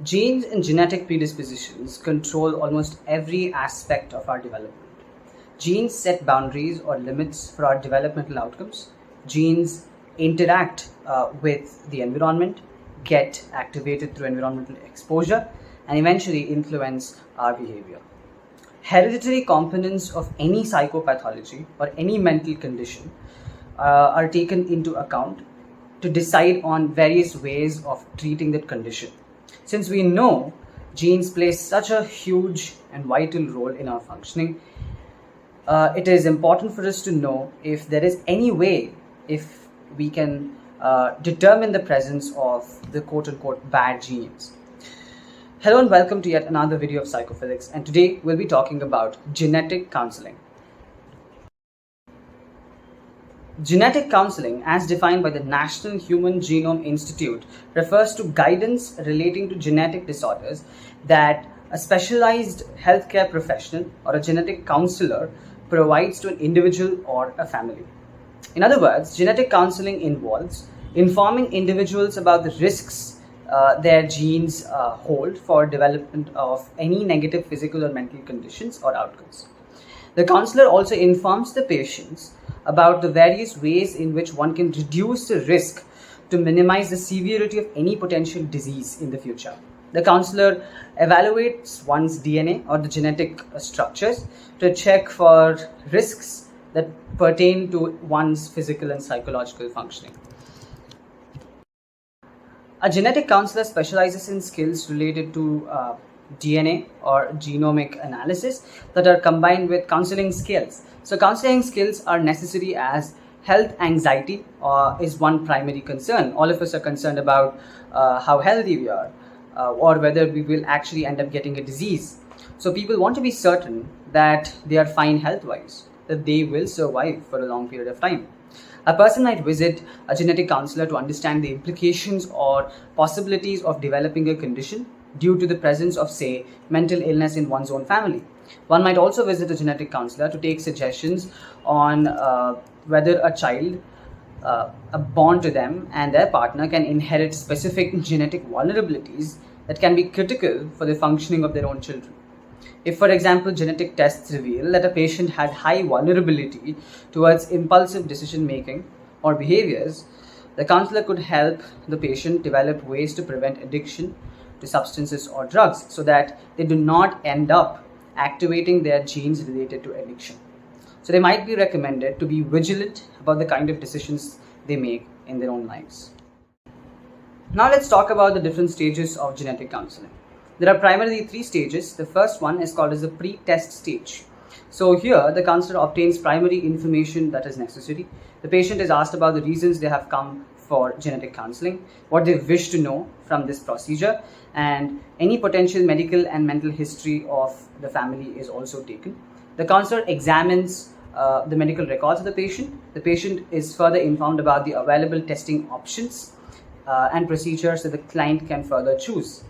Genes and genetic predispositions control almost every aspect of our development. Genes set boundaries or limits for our developmental outcomes. Genes interact with the environment, get activated through environmental exposure, and eventually influence our behavior. Hereditary components of any psychopathology or any mental condition are taken into account to decide on various ways of treating that condition. Since we know genes play such a huge and vital role in our functioning, it is important for us to know if there is any way if we can determine the presence of the quote-unquote bad genes. Hello and welcome to yet another video of Psychophysics, and today we'll be talking about genetic counseling. Genetic counseling, as defined by the National Human Genome Institute, refers to guidance relating to genetic disorders that a specialized healthcare professional or a genetic counselor provides to an individual or a family. In other words, genetic counseling involves informing individuals about the risks their genes hold for development of any negative physical or mental conditions or outcomes. The counselor also informs the patients about the various ways in which one can reduce the risk to minimize the severity of any potential disease in the future. The counselor evaluates one's DNA or the genetic structures to check for risks that pertain to one's physical and psychological functioning. A genetic counselor specializes in skills related to DNA or genomic analysis that are combined with counseling skills. So counseling skills are necessary as health anxiety is one primary concern. All of us are concerned about how healthy we are or whether we will actually end up getting a disease. So people want to be certain that they are fine health-wise, that they will survive for a long period of time. A person might visit a genetic counselor to understand the implications or possibilities of developing a condition due to the presence of, say, mental illness in one's own family. One might also visit a genetic counselor to take suggestions on whether a child born to them and their partner can inherit specific genetic vulnerabilities that can be critical for the functioning of their own children. If, for example, genetic tests reveal that a patient has high vulnerability towards impulsive decision making or behaviors, the counselor could help the patient develop ways to prevent addiction to substances or drugs so that they do not end up activating their genes related to addiction. So they might be recommended to be vigilant about the kind of decisions they make in their own lives. Now let's talk about the different stages of genetic counseling. There are primarily three stages. The first one is called as the pre-test stage. So here the counselor obtains primary information that is necessary. The patient is asked about the reasons they have come for genetic counseling, what they wish to know from this procedure, and any potential medical and mental history of the family is also taken. The counselor examines the medical records of the patient. The patient is further informed about the available testing options and procedures that the client can further choose.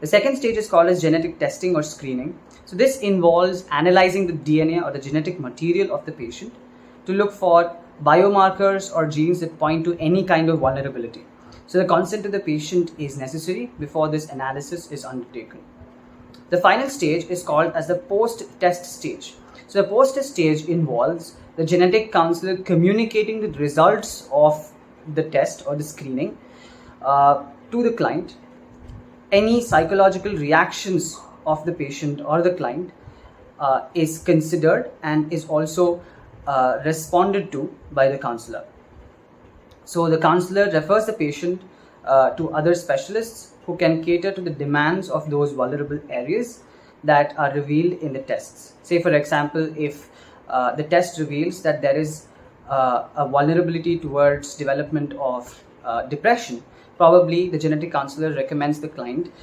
The second stage is called as genetic testing or screening. So this involves analyzing the DNA or the genetic material of the patient to look for biomarkers or genes that point to any kind of vulnerability. So the consent of the patient is necessary before this analysis is undertaken. The final stage is called as the post-test stage. So the post-test stage involves the genetic counselor communicating the results of the test or the screening to the client. Any psychological reactions of the patient or the client is considered and is also responded to by the counselor. So the counselor refers the patient to other specialists who can cater to the demands of those vulnerable areas that are revealed in the tests. Say, for example, if the test reveals that there is a vulnerability towards development of depression, probably the genetic counselor recommends the client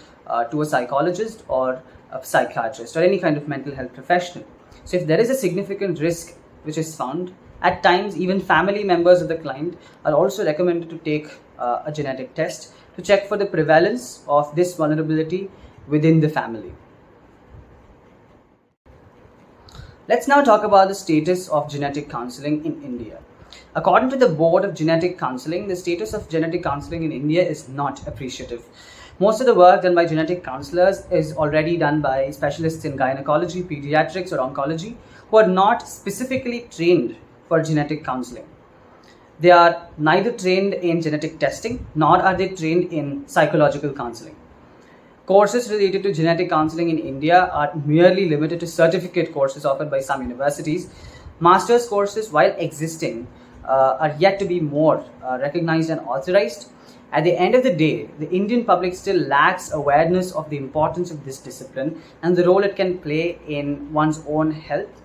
to a psychologist or a psychiatrist or any kind of mental health professional. So if there is a significant risk which is found, at times even family members of the client are also recommended to take a genetic test to check for the prevalence of this vulnerability within the family. Let's now talk about the status of genetic counseling in India. According to the Board of Genetic Counseling, the status of genetic counseling in India is not appreciative. Most of the work done by genetic counselors is already done by specialists in gynecology, pediatrics, or oncology who are not specifically trained for genetic counseling. They are neither trained in genetic testing nor are they trained in psychological counseling. Courses related to genetic counseling in India are merely limited to certificate courses offered by some universities. Master's courses, while existing, are yet to be more recognized and authorized. At the end of the day, the Indian public still lacks awareness of the importance of this discipline and the role it can play in one's own health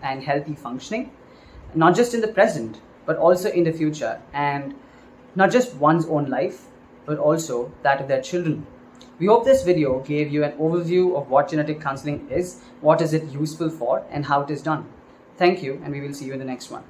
and healthy functioning, not just in the present, but also in the future, and not just one's own life, but also that of their children. We hope this video gave you an overview of what genetic counseling is, what is it useful for, and how it is done. Thank you, and we will see you in the next one.